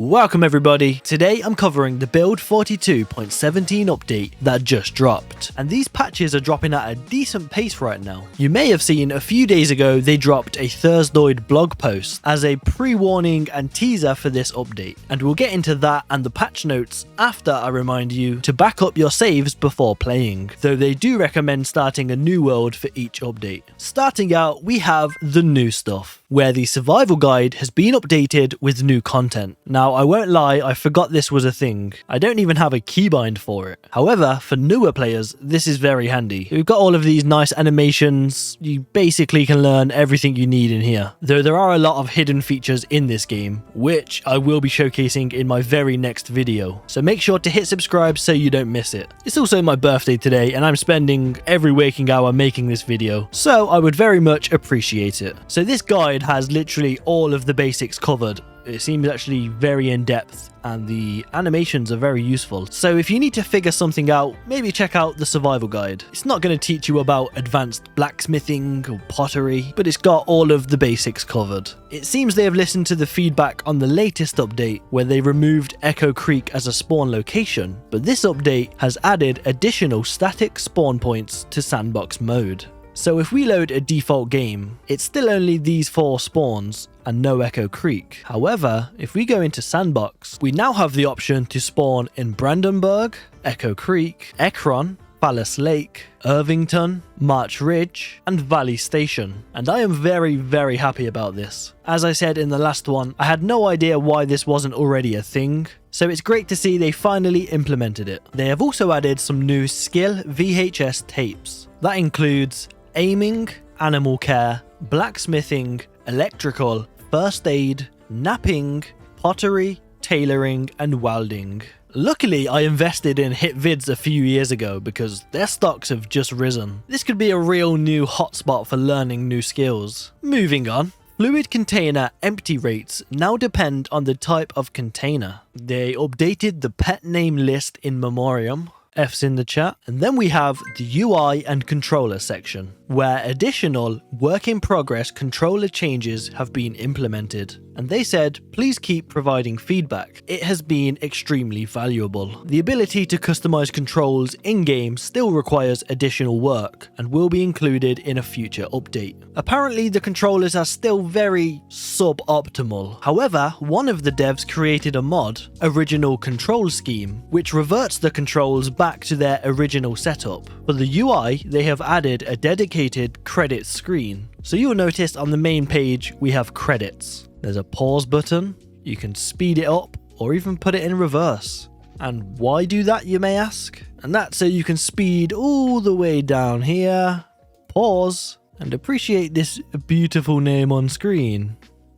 Welcome everybody, today I'm covering the Build 42.17 update that just dropped, and these patches are dropping at a decent pace right now. You may have seen a few days ago they dropped a Thursdoid blog post as a pre-warning and teaser for this update, and we'll get into that and the patch notes after I remind you to back up your saves before playing, though they do recommend starting a new world for each update. Starting out, we have the new stuff, where the survival guide has been updated with new content. Now, I won't lie, I forgot this was a thing. I don't even have a keybind for it. However, for newer players, this is very handy. We've got all of these nice animations. You basically can learn everything you need in here. Though there are a lot of hidden features in this game, which I will be showcasing in my very next video. So make sure to hit subscribe so you don't miss it. It's also my birthday today, and I'm spending every waking hour making this video, so I would very much appreciate it. So this guide has literally all of the basics covered. It seems actually very in-depth and the animations are very useful. So if you need to figure something out, maybe check out the survival guide. It's not going to teach you about advanced blacksmithing or pottery, but it's got all of the basics covered. It seems they have listened to the feedback on the latest update where they removed Echo Creek as a spawn location, but this update has added additional static spawn points to sandbox mode. So if we load a default game, it's still only these 4 spawns and no Echo Creek. However, if we go into Sandbox, we now have the option to spawn in Brandenburg, Echo Creek, Ekron, Palace Lake, Irvington, March Ridge, and Valley Station. And I am very happy about this. As I said in the last one, I had no idea why this wasn't already a thing, so it's great to see they finally implemented it. They have also added some new skill VHS tapes. That includes aiming, animal care, blacksmithing, electrical, first aid, napping, pottery, tailoring, and welding. Luckily, I invested in HitVids a few years ago because their stocks have just risen. This could be a real new hotspot for learning new skills. Moving on. Fluid container empty rates now depend on the type of container. They updated the pet name list in Memoriam. F's in the chat. And then we have the UI and controller section, where additional work in progress controller changes have been implemented. And they said, please keep providing feedback. It has been extremely valuable. The ability to customize controls in-game still requires additional work and will be included in a future update. Apparently the controllers are still very suboptimal. However, one of the devs created a mod, Original Control Scheme, which reverts the controls back to their original setup. For the UI, they have added a dedicated credits screen. So you'll notice on the main page we have credits. There's a pause button, you can speed it up or even put it in reverse. And why do that, you may ask? And that's so you can speed all the way down here, pause, and appreciate this beautiful name on screen.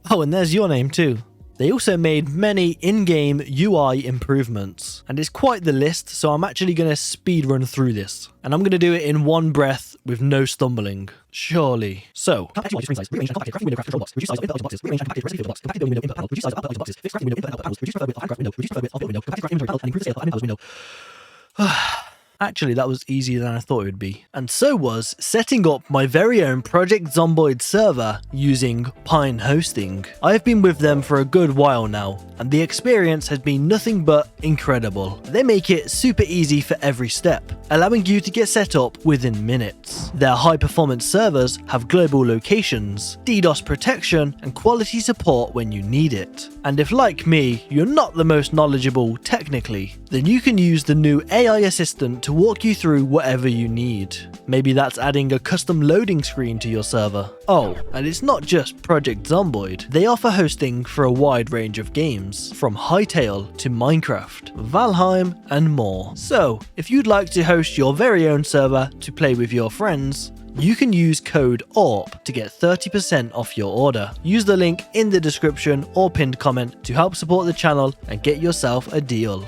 Oh, and there's your name too. They also made many in-game UI improvements, and it's quite the list, so I'm actually going to speed run through this. And I'm going to do it in one breath with no stumbling. Surely. So, actually, that was easier than I thought it would be. And so was setting up my very own Project Zomboid server using Pine Hosting. I have been with them for a good while now, and the experience has been nothing but incredible. They make it super easy for every step, allowing you to get set up within minutes. Their high-performance servers have global locations, DDoS protection, and quality support when you need it. And if, like me, you're not the most knowledgeable technically, then you can use the new AI assistant to walk you through whatever you need. Maybe that's adding a custom loading screen to your server. Oh, and it's not just Project Zomboid. They offer hosting for a wide range of games, from Hytale to Minecraft, Valheim, and more. So, if you'd like to host your very own server to play with your friends, you can use code AWP to get 30% off your order. Use the link in the description or pinned comment to help support the channel and get yourself a deal.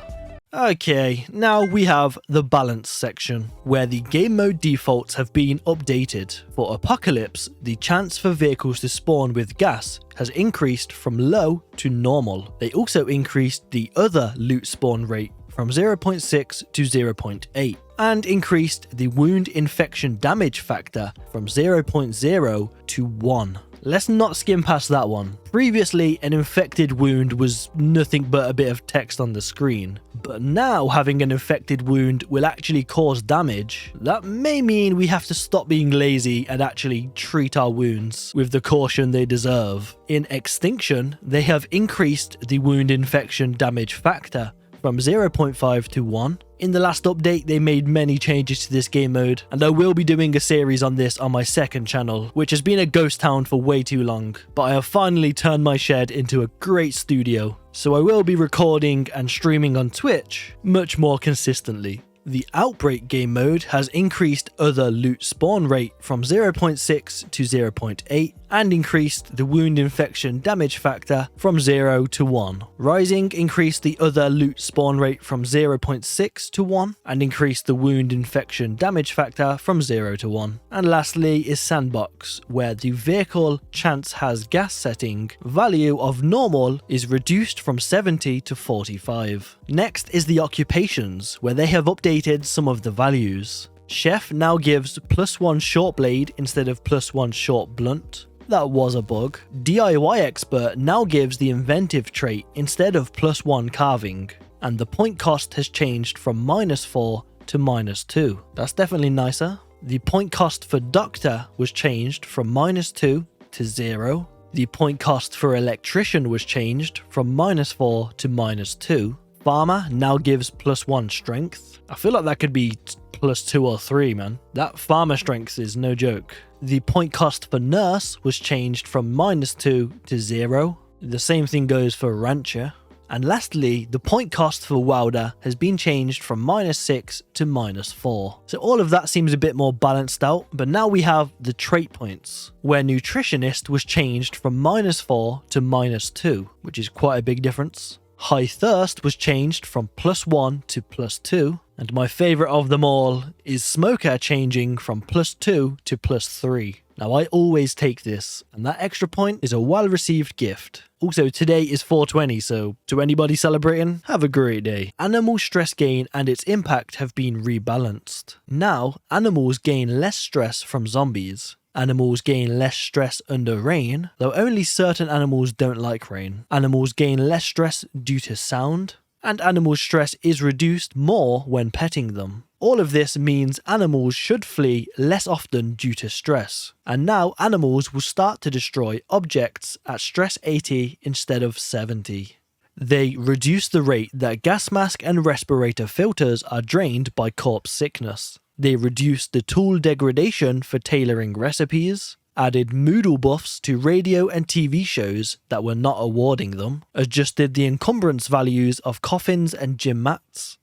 Okay, now we have the balance section, where the game mode defaults have been updated. For Apocalypse, the chance for vehicles to spawn with gas has increased from low to normal. They also increased the other loot spawn rate from 0.6 to 0.8, and increased the wound infection damage factor from 0.0 to 1. Let's not skim past that one. Previously, an infected wound was nothing but a bit of text on the screen. But now having an infected wound will actually cause damage. That may mean we have to stop being lazy and actually treat our wounds with the caution they deserve. In Extinction, they have increased the wound infection damage factor from 0.5 to 1. In the last update, they made many changes to this game mode, and I will be doing a series on this on my second channel, which has been a ghost town for way too long, but I have finally turned my shed into a great studio, so I will be recording and streaming on Twitch much more consistently. The Outbreak game mode has increased other loot spawn rate from 0.6 to 0.8 and increased the wound infection damage factor from 0 to 1. Rising increased the other loot spawn rate from 0.6 to 1 and increased the wound infection damage factor from 0 to 1. And lastly is Sandbox, where the vehicle chance has gas setting value of normal is reduced from 70 to 45. Next is the occupations, where they have updated some of the values. Chef now gives +1 short blade instead of +1 short blunt. That was a bug. DIY expert now gives the inventive trait instead of +1 carving, and the point cost has changed from -4 to -2. That's definitely nicer. The point cost for doctor was changed from -2 to 0. The point cost for electrician was changed from -4 to -2. Farmer now gives +1 strength. I feel like that could be +2 or 3, man. That farmer strength is no joke. The point cost for nurse was changed from -2 to 0. The same thing goes for rancher. And lastly, the point cost for welder has been changed from -6 to -4. So all of that seems a bit more balanced out, but now we have the trait points, where nutritionist was changed from -4 to -2, which is quite a big difference. High thirst was changed from +1 to +2, and my favourite of them all is smoker changing from +2 to +3. Now I always take this, and that extra point is a well received gift. Also today is 420, so to anybody celebrating, have a great day. Animal stress gain and its impact have been rebalanced. Now animals gain less stress from zombies. Animals gain less stress under rain, though only certain animals don't like rain. Animals gain less stress due to sound, and animal stress is reduced more when petting them. All of this means animals should flee less often due to stress, and now animals will start to destroy objects at stress 80 instead of 70. They reduce the rate that gas mask and respirator filters are drained by corpse sickness. They reduced the tool degradation for tailoring recipes, added Moodle buffs to radio and TV shows that were not awarding them, adjusted the encumbrance values of coffins and gym mats,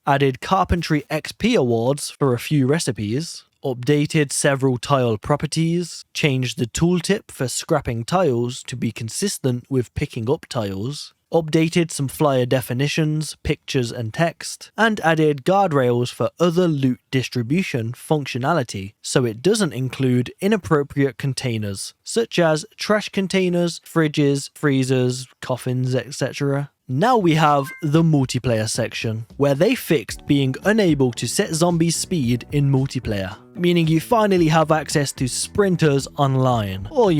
added carpentry XP awards for a few recipes, updated several tile properties, changed the tooltip for scrapping tiles to be consistent with picking up tiles, updated some flyer definitions, pictures and text, and added guardrails for other loot distribution functionality so it doesn't include inappropriate containers, such as trash containers, fridges, freezers, coffins, etc. Now we have the multiplayer section, where they fixed being unable to set zombies' speed in multiplayer, meaning you finally have access to sprinters online, or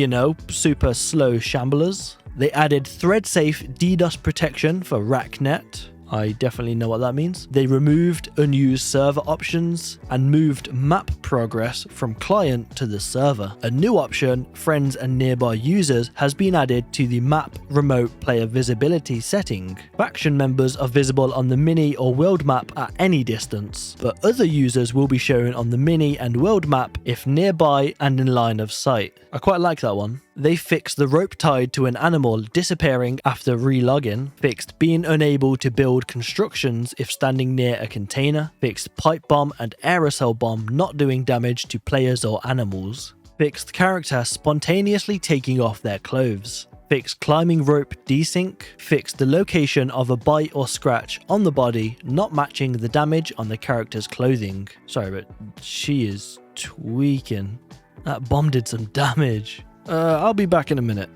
super slow shamblers. They added thread-safe DDoS protection for RackNet. I definitely know what that means. They removed unused server options and moved map progress from client to the server. A new option, friends and nearby users, has been added to the map remote player visibility setting. Faction members are visible on the mini or world map at any distance, but other users will be shown on the mini and world map if nearby and in line of sight. I quite like that one. They fixed the rope tied to an animal disappearing after re-logging, fixed being unable to build constructions if standing near a container, fixed pipe bomb and aerosol bomb not doing damage to players or animals, fixed character spontaneously taking off their clothes, fixed climbing rope desync, fixed the location of a bite or scratch on the body not matching the damage on the character's clothing. Sorry, but she is tweaking. That bomb did some damage. I'll be back in a minute.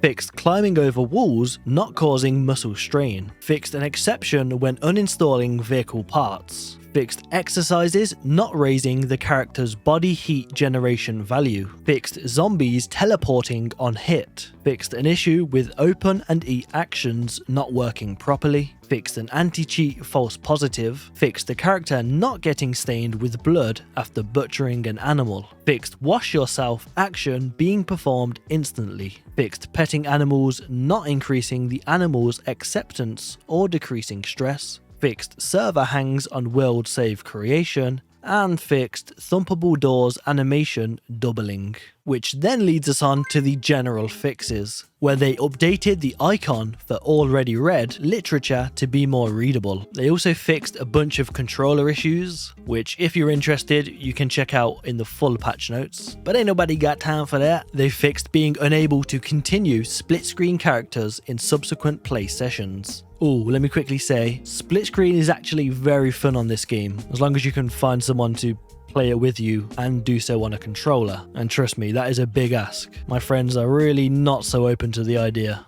Fixed climbing over walls not causing muscle strain. Fixed an exception when uninstalling vehicle parts. Fixed exercises not raising the character's body heat generation value. Fixed zombies teleporting on hit. Fixed an issue with open and E actions not working properly. Fixed an anti-cheat false positive. Fixed the character not getting stained with blood after butchering an animal. Fixed wash yourself action being performed instantly. Fixed petting animals not increasing the animal's acceptance or decreasing stress. Fixed server hangs on world save creation, and fixed thumpable doors animation doubling. Which then leads us on to the general fixes, where they updated the icon for already read literature to be more readable. They also fixed a bunch of controller issues, which if you're interested you can check out in the full patch notes, but ain't nobody got time for that. They fixed being unable to continue split screen characters in subsequent play sessions. Ooh, let me quickly say, split screen is actually very fun on this game, as long as you can find someone to play it with you and do so on a controller. And trust me, that is a big ask. My friends are really not so open to the idea.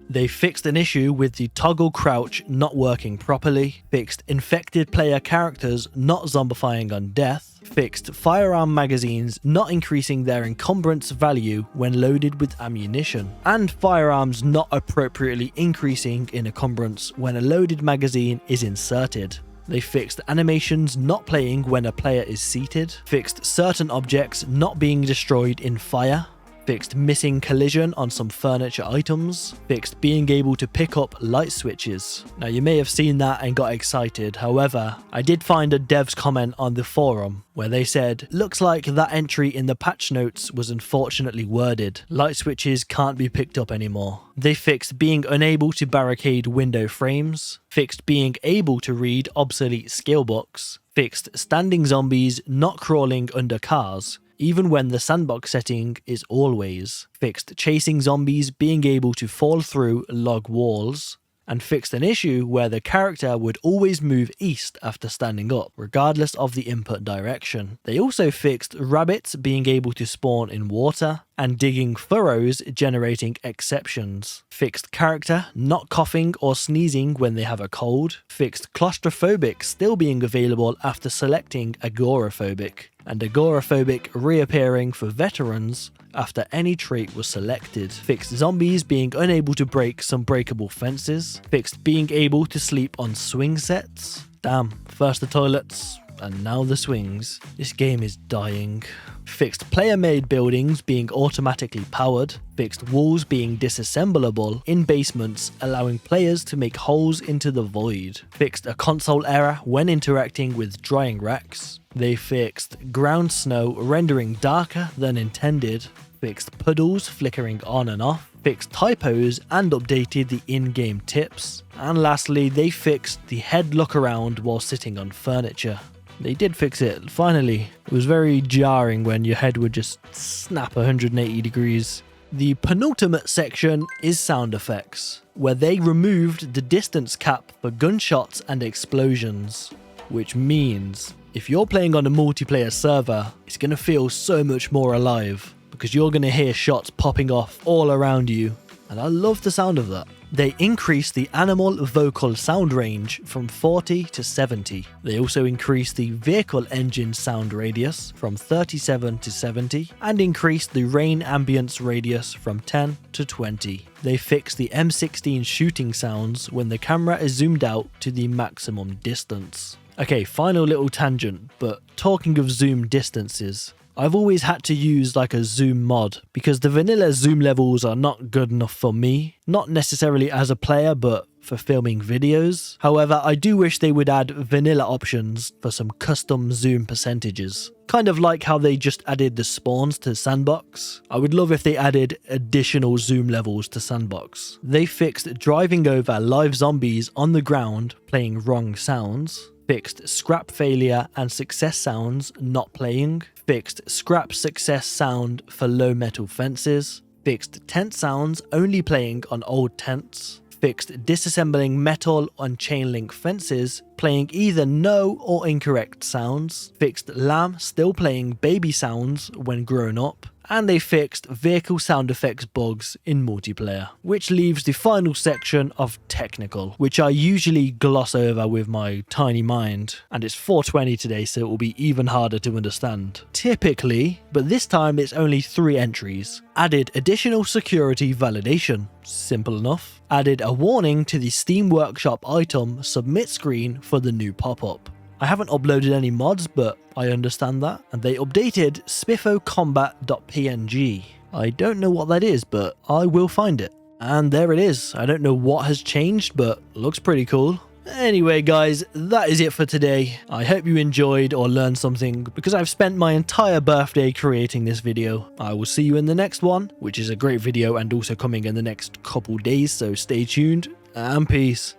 They fixed an issue with the toggle crouch not working properly, fixed infected player characters not zombifying on death, fixed firearm magazines not increasing their encumbrance value when loaded with ammunition, and firearms not appropriately increasing in encumbrance when a loaded magazine is inserted. They fixed animations not playing when a player is seated, fixed certain objects not being destroyed in fire, fixed missing collision on some furniture items, fixed being able to pick up light switches. Now you may have seen that and got excited, however, I did find a dev's comment on the forum where they said, looks like that entry in the patch notes was unfortunately worded. Light switches can't be picked up anymore. They fixed being unable to barricade window frames, fixed being able to read obsolete skill books, fixed standing zombies not crawling under cars, even when the sandbox setting is always, fixed chasing zombies being able to fall through log walls, and fixed an issue where the character would always move east after standing up, regardless of the input direction. They also fixed rabbits being able to spawn in water, and digging furrows generating exceptions. Fixed character not coughing or sneezing when they have a cold. Fixed claustrophobic still being available after selecting agoraphobic, and agoraphobic reappearing for veterans after any trait was selected. Fixed zombies being unable to break some breakable fences. Fixed being able to sleep on swing sets. Damn, first the toilets, and now the swings. This game is dying. Fixed player-made buildings being automatically powered. Fixed walls being disassemblable in basements, allowing players to make holes into the void. Fixed a console error when interacting with drying racks. They fixed ground snow rendering darker than intended. Fixed puddles flickering on and off. Fixed typos and updated the in-game tips. And lastly, they fixed the head look around while sitting on furniture. They did fix it, finally. It was very jarring when your head would just snap 180 degrees. The penultimate section is sound effects, where they removed the distance cap for gunshots and explosions, which means if you're playing on a multiplayer server, it's going to feel so much more alive, because you're going to hear shots popping off all around you, and I love the sound of that. They increased the animal vocal sound range from 40 to 70. They also increased the vehicle engine sound radius from 37 to 70 and increased the rain ambience radius from 10 to 20. They fixed the M16 shooting sounds when the camera is zoomed out to the maximum distance. Okay, final little tangent, but talking of zoom distances, I've always had to use like a zoom mod because the vanilla zoom levels are not good enough for me, not necessarily as a player but for filming videos. However, I do wish they would add vanilla options for some custom zoom percentages. Kind of like how they just added the spawns to Sandbox. I would love if they added additional zoom levels to Sandbox. They fixed driving over live zombies on the ground playing wrong sounds. Fixed scrap failure and success sounds not playing. Fixed scrap success sound for low metal fences. Fixed tent sounds only playing on old tents. Fixed disassembling metal on chain link fences playing either no or incorrect sounds. Fixed lamb still playing baby sounds when grown up. and they fixed vehicle sound effects bugs in multiplayer, which leaves the final section of technical, which I usually gloss over with my tiny mind, and it's 420 today, so it will be even harder to understand. Typically, but this time it's only 3 entries. Added additional security validation, simple enough. Added a warning to the Steam Workshop item submit screen for the new pop-up. I haven't uploaded any mods, but I understand that. And they updated spiffocombat.png. I don't know what that is, but I will find it. And there it is. I don't know what has changed, but looks pretty cool. Anyway guys, that is it for today. I hope you enjoyed or learned something, because I've spent my entire birthday creating this video. I will see you in the next one, which is a great video and also coming in the next couple days, so stay tuned, and peace.